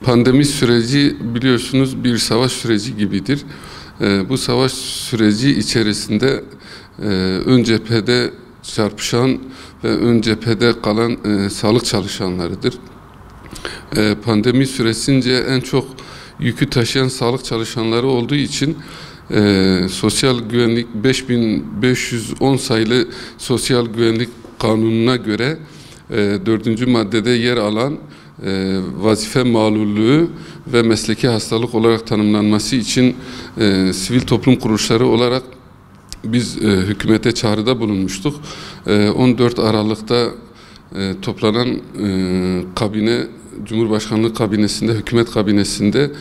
Pandemi süreci biliyorsunuz bir savaş süreci gibidir. Bu savaş süreci içerisinde ön cephede çarpışan ve ön cephede kalan sağlık çalışanlarıdır. Pandemi süresince en çok yükü taşıyan sağlık çalışanları olduğu için sosyal güvenlik 5510 sayılı Sosyal Güvenlik Kanunu'na göre 4. maddede yer alan vazife malulluğu ve mesleki hastalık olarak tanımlanması için sivil toplum kuruluşları olarak biz hükümete çağrıda bulunmuştuk. 14 Aralık'ta toplanan kabine, Cumhurbaşkanlığı kabinesinde, hükümet kabinesinde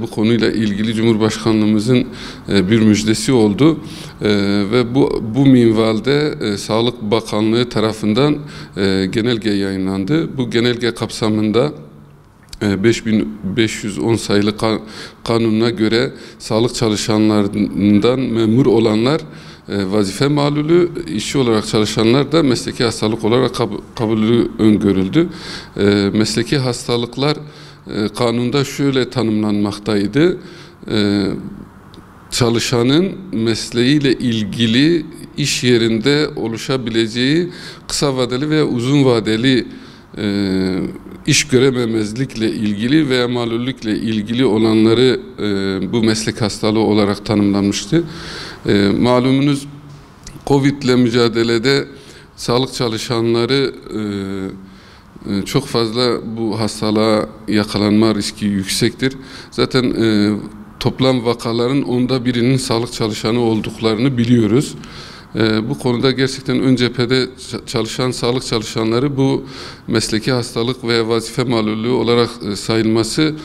bu konuyla ilgili Cumhurbaşkanlığımızın bir müjdesi oldu. Ve bu minvalde Sağlık Bakanlığı tarafından genelge yayınlandı. Bu genelge kapsamında 5510 sayılı kanununa göre sağlık çalışanlarından memur olanlar vazife malulü, işçi olarak çalışanlar da mesleki hastalık olarak kabulü öngörüldü. Mesleki hastalıklar kanunda şöyle tanımlanmaktaydı. Çalışanın mesleğiyle ilgili iş yerinde oluşabileceği kısa vadeli veya uzun vadeli iş görememezlikle ilgili veya malullikle ilgili olanları bu meslek hastalığı olarak tanımlanmıştı. Malumunuz Covid ile mücadelede sağlık çalışanları çok fazla bu hastalığa yakalanma riski yüksektir. Zaten toplam vakaların 1/10'inin sağlık çalışanı olduklarını biliyoruz. Bu konuda gerçekten ön cephede çalışan sağlık çalışanları bu mesleki hastalık ve vazife malulluğu olarak sayılması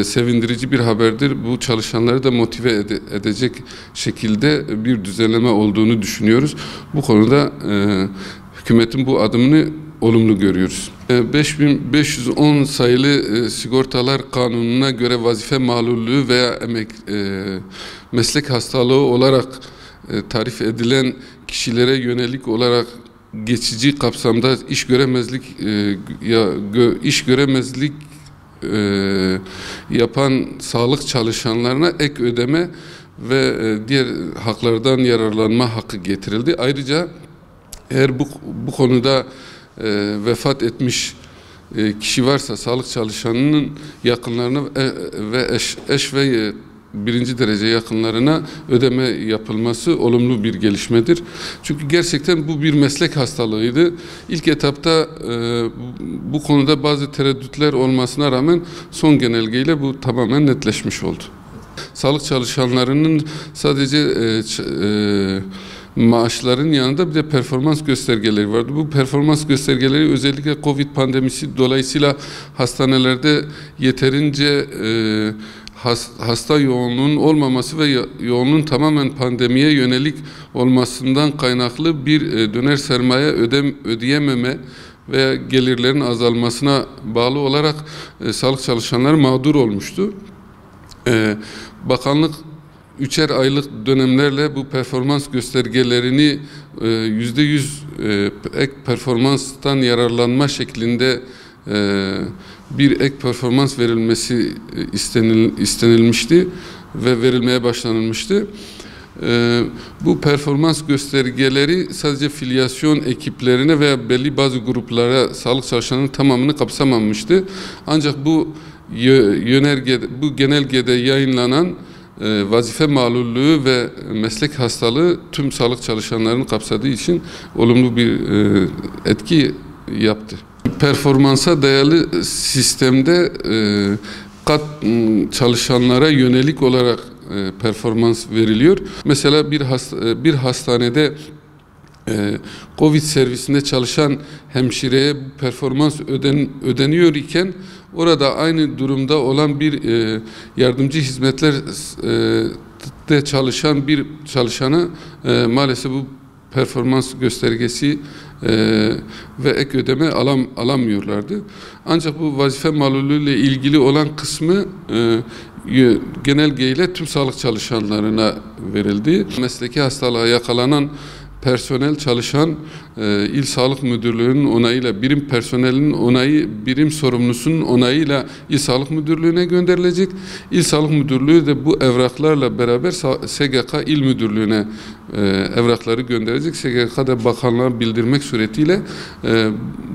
sevindirici bir haberdir. Bu çalışanları da motive edecek şekilde bir düzenleme olduğunu düşünüyoruz. Bu konuda hükümetin bu adımını olumlu görüyoruz. 5510 sayılı Sigortalar Kanunu'na göre vazife malulluğu veya meslek hastalığı olarak tarif edilen kişilere yönelik olarak geçici kapsamda iş göremezlik yapan sağlık çalışanlarına ek ödeme ve diğer haklardan yararlanma hakkı getirildi. Ayrıca eğer bu konuda vefat etmiş kişi varsa sağlık çalışanının yakınlarına ve eş ve birinci derece yakınlarına ödeme yapılması olumlu bir gelişmedir. Çünkü gerçekten bu bir meslek hastalığıydı. İlk etapta bu konuda bazı tereddütler olmasına rağmen son genelgeyle bu tamamen netleşmiş oldu. Sağlık çalışanlarının sadece maaşların yanında bir de performans göstergeleri vardı. Bu performans göstergeleri özellikle Covid pandemisi dolayısıyla hastanelerde yeterince hasta yoğunluğunun olmaması ve yoğunluğun tamamen pandemiye yönelik olmasından kaynaklı bir döner sermaye ödeyememe veya gelirlerin azalmasına bağlı olarak sağlık çalışanları mağdur olmuştu. Bakanlık 3'er aylık dönemlerle bu performans göstergelerini %100 ek performanstan yararlanma şeklinde bir ek performans verilmesi istenilmişti ve verilmeye başlanılmıştı. Bu performans göstergeleri sadece filyasyon ekiplerine veya belli bazı gruplara sağlık çalışanlarının tamamını kapsamamıştı. Ancak bu genelgede yayınlanan vazife malulluğu ve meslek hastalığı tüm sağlık çalışanlarını kapsadığı için olumlu bir etki yaptı. Performansa dayalı sistemde çalışanlara yönelik olarak performans veriliyor. Mesela bir hastanede Covid servisinde çalışan hemşireye bu performans ödeniyor iken orada aynı durumda olan bir yardımcı hizmetlerde çalışan bir çalışana maalesef bu performans göstergesi ve ek ödeme alamıyorlardı. Ancak bu vazife malulluğu ile ilgili olan kısmı genelgeyle tüm sağlık çalışanlarına verildi. Mesleki hastalığa yakalanan personel çalışan İl Sağlık Müdürlüğü'nün onayıyla, birim personelinin onayı, birim sorumlusunun onayıyla İl Sağlık Müdürlüğü'ne gönderilecek. İl Sağlık Müdürlüğü de bu evraklarla beraber SGK İl Müdürlüğü'ne evrakları gönderecek. SGK da bakanlığa bildirmek suretiyle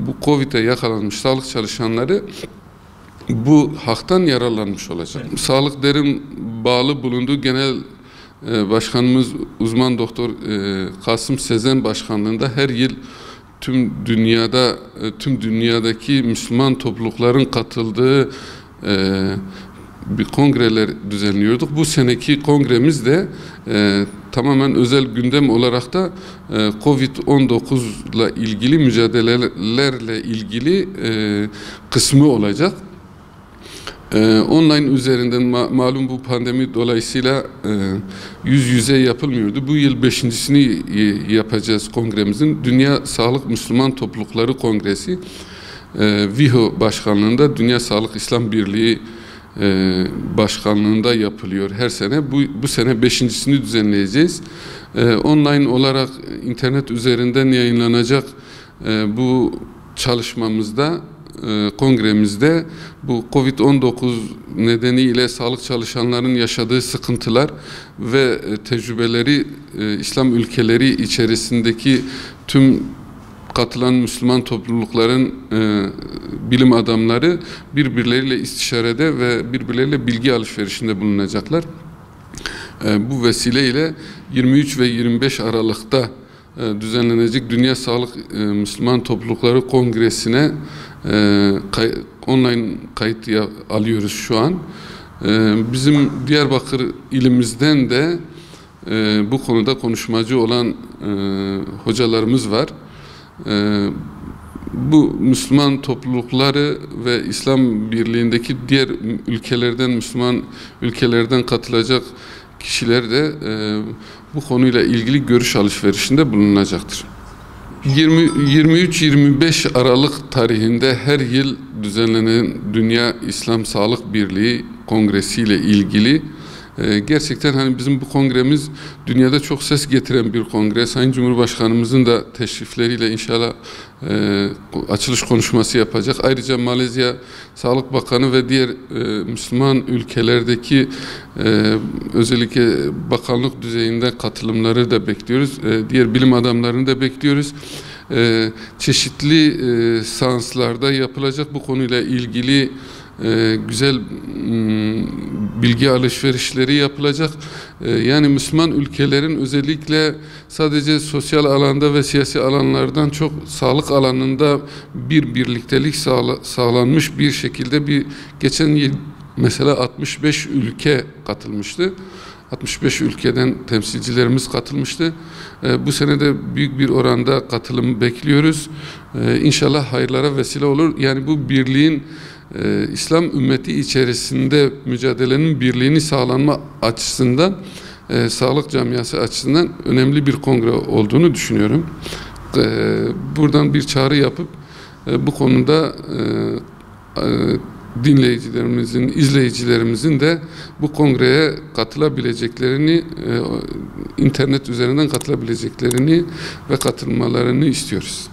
bu Covid'e yakalanmış sağlık çalışanları bu haktan yararlanmış olacak. Evet. Sağlık Derin bağlı bulunduğu genel başkanımız uzman doktor Kasım Sezen başkanlığında her yıl tüm dünyadaki Müslüman toplulukların katıldığı bir kongreler düzenliyorduk. Bu seneki kongremiz de tamamen özel gündem olarak da Covid-19 ile ilgili mücadelelerle ilgili kısmı olacak. Online üzerinden malum bu pandemi dolayısıyla yüz yüze yapılmıyordu. Bu yıl 5.'sini yapacağız kongremizin. Dünya Sağlık Müslüman Toplulukları Kongresi WHO başkanlığında Dünya Sağlık İslam Birliği başkanlığında yapılıyor her sene. Bu sene 5.'sini düzenleyeceğiz. Online olarak internet üzerinden yayınlanacak bu çalışmamızda, kongremizde bu Covid-19 nedeniyle sağlık çalışanlarının yaşadığı sıkıntılar ve tecrübeleri İslam ülkeleri içerisindeki tüm katılan Müslüman toplulukların bilim adamları birbirleriyle istişarede ve birbirleriyle bilgi alışverişinde bulunacaklar. Bu vesileyle 23 ve 25 Aralık'ta düzenlenecek Dünya Sağlık Müslüman Toplulukları Kongresi'ne online kayıt alıyoruz şu an. Bizim Diyarbakır ilimizden de bu konuda konuşmacı olan hocalarımız var. Bu Müslüman toplulukları ve İslam Birliği'ndeki diğer ülkelerden, Müslüman ülkelerden katılacak kişiler de bu konuyla ilgili görüş alışverişinde bulunacaktır. 23-25 Aralık tarihinde her yıl düzenlenen Dünya İslam Sağlık Birliği Kongresi ile ilgili gerçekten hani bizim bu kongremiz dünyada çok ses getiren bir kongre. Sayın Cumhurbaşkanımızın da teşrifleriyle inşallah açılış konuşması yapacak. Ayrıca Malezya Sağlık Bakanı ve diğer Müslüman ülkelerdeki özellikle bakanlık düzeyinde katılımları da bekliyoruz. Diğer bilim adamlarını da bekliyoruz. Çeşitli seanslarda yapılacak bu konuyla ilgili güzel bilgi alışverişleri yapılacak. Yani Müslüman ülkelerin özellikle sadece sosyal alanda ve siyasi alanlardan çok sağlık alanında bir birliktelik sağlanmış bir şekilde geçen yıl mesela 65 ülke katılmıştı. 65 ülkeden temsilcilerimiz katılmıştı. Bu sene de büyük bir oranda katılım bekliyoruz. İnşallah hayırlara vesile olur. Yani bu birliğin İslam ümmeti içerisinde mücadelenin birliğini sağlanma açısından, sağlık camiası açısından önemli bir kongre olduğunu düşünüyorum. Buradan bir çağrı yapıp bu konuda dinleyicilerimizin, izleyicilerimizin de bu kongreye katılabileceklerini, internet üzerinden katılabileceklerini ve katılmalarını istiyoruz.